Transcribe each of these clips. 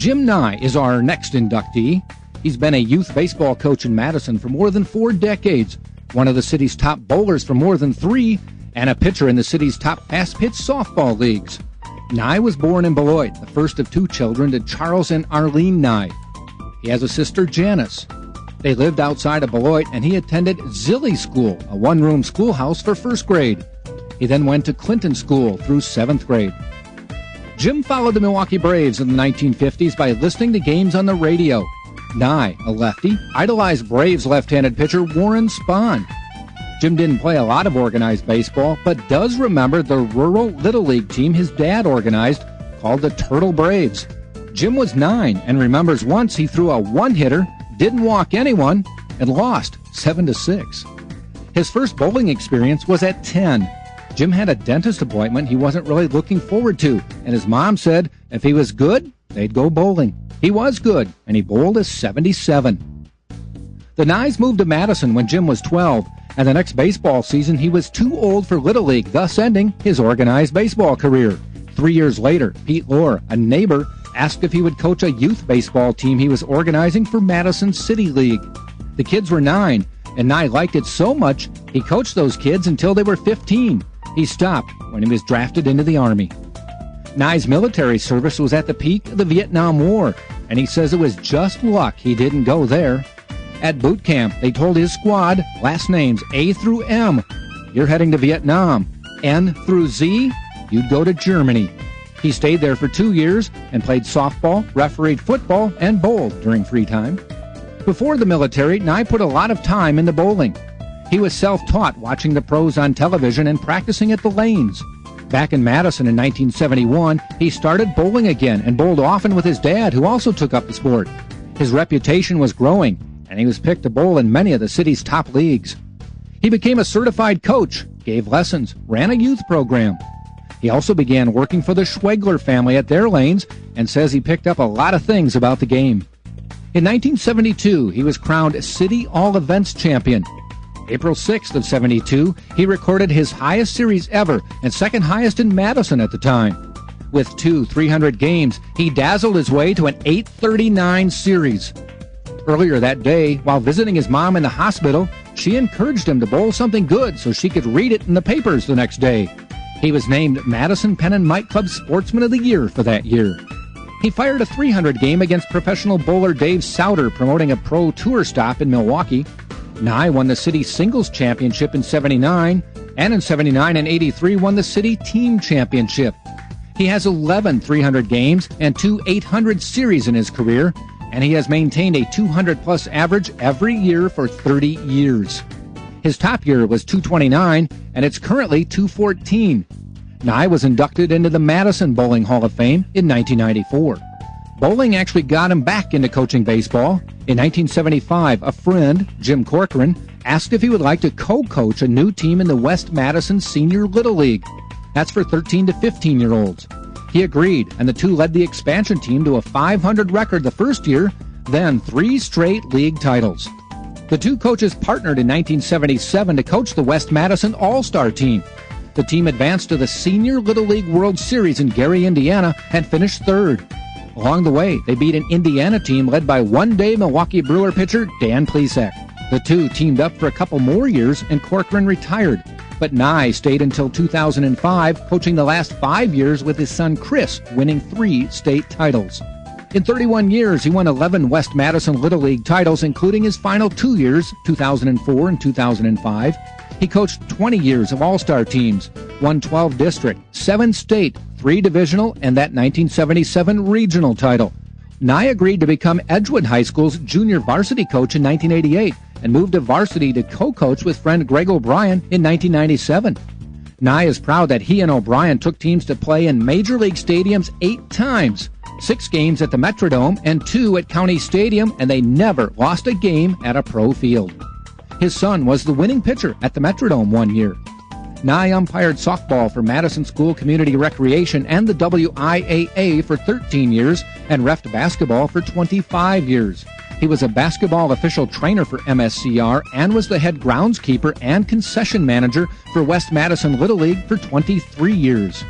Jim Nye is our next inductee. He's been a youth baseball coach in Madison for more than 4 decades, one of the city's top bowlers for more than 3, and a pitcher in the city's top fast-pitch softball leagues. Nye was born in Beloit, the first of 2 children to Charles and Arlene Nye. He has a sister, Janice. They lived outside of Beloit, and he attended Zilly School, a one-room schoolhouse for 1st grade. He then went to Clinton School through 7th grade. Jim followed the Milwaukee Braves in the 1950s by listening to games on the radio. Nye, a lefty, idolized Braves left-handed pitcher Warren Spahn. Jim didn't play a lot of organized baseball, but does remember the rural Little League team his dad organized called the Turtle Braves. Jim was 9 and remembers once he threw a one-hitter, didn't walk anyone, and lost 7-6. His first bowling experience was at 10. Jim had a dentist appointment he wasn't really looking forward to, and his mom said if he was good, they'd go bowling. He was good, and he bowled a 77. The Nyes moved to Madison when Jim was 12, and the next baseball season he was too old for Little League, thus ending his organized baseball career. 3 years later, Pete Lohr, a neighbor, asked if he would coach a youth baseball team he was organizing for Madison City League. The kids were 9, and Nye liked it so much he coached those kids until they were 15. He stopped when he was drafted into the Army. Nye's military service was at the peak of the Vietnam War, and he says it was just luck he didn't go there. At boot camp, they told his squad, last names A through M, you're heading to Vietnam. N through Z, you'd go to Germany. He stayed there for 2 years and played softball, refereed football, and bowled during free time. Before the military, Nye put a lot of time into bowling. He was self-taught watching the pros on television and practicing at the lanes. Back in Madison in 1971, he started bowling again and bowled often with his dad, who also took up the sport. His reputation was growing, and he was picked to bowl in many of the city's top leagues. He became a certified coach, gave lessons, ran a youth program. He also began working for the Schwegler family at their lanes and says he picked up a lot of things about the game. In 1972, he was crowned City All-Events Champion. April 6th of 72, he recorded his highest series ever and second highest in Madison at the time. With 2 300 games, he dazzled his way to an 839 series. Earlier that day, while visiting his mom in the hospital, she encouraged him to bowl something good so she could read it in the papers the next day. He was named Madison Pen and Mike Club Sportsman of the Year for that year. He fired a 300 game against professional bowler Dave Souter, promoting a pro tour stop in Milwaukee. Nye won the city singles championship in 79, and in 79 and 83 won the city team championship. He has 11 300 games and 2 800 series in his career, and he has maintained a 200-plus average every year for 30 years. His top year was 229, and it's currently 214. Nye was inducted into the Madison Bowling Hall of Fame in 1994. Bowling actually got him back into coaching baseball. In 1975, a friend, Jim Corcoran, asked if he would like to co-coach a new team in the West Madison Senior Little League. That's for 13 to 15-year-olds. He agreed, and the two led the expansion team to a 500 record the first year, then 3 straight league titles. The two coaches partnered in 1977 to coach the West Madison All-Star team. The team advanced to the Senior Little League World Series in Gary, Indiana, and finished 3rd. Along the way, they beat an Indiana team led by one-day Milwaukee Brewer pitcher Dan Plesac. The two teamed up for a couple more years, and Corcoran retired. But Nye stayed until 2005, coaching the last 5 years with his son Chris, winning 3 state titles. In 31 years, he won 11 West Madison Little League titles, including his final 2 years, 2004 and 2005. He coached 20 years of all-star teams, won 12 district, 7 state, 3 divisional, and that 1977 regional title. Nye agreed to become Edgewood High School's junior varsity coach in 1988 and moved to varsity to co-coach with friend Greg O'Brien in 1997. Nye is proud that he and O'Brien took teams to play in major league stadiums 8 times, 6 games at the Metrodome and 2 at County Stadium, and they never lost a game at a pro field. His son was the winning pitcher at the Metrodome one year. Nye umpired softball for Madison School Community Recreation and the WIAA for 13 years and reffed basketball for 25 years. He was a basketball official trainer for MSCR and was the head groundskeeper and concession manager for West Madison Little League for 23 years.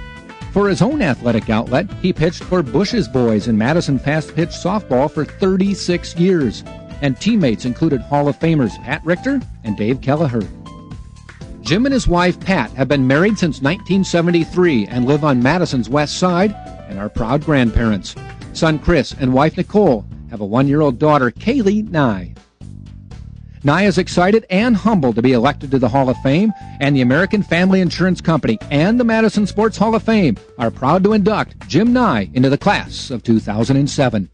For his own athletic outlet, he pitched for Bush's Boys in Madison fast-pitch softball for 36 years. And teammates included Hall of Famers Pat Richter and Dave Kelleher. Jim and his wife, Pat, have been married since 1973 and live on Madison's west side and are proud grandparents. Son Chris and wife Nicole have a 1-year-old daughter, Kaylee Nye. Nye is excited and humbled to be elected to the Hall of Fame, and the American Family Insurance Company and the Madison Sports Hall of Fame are proud to induct Jim Nye into the class of 2007.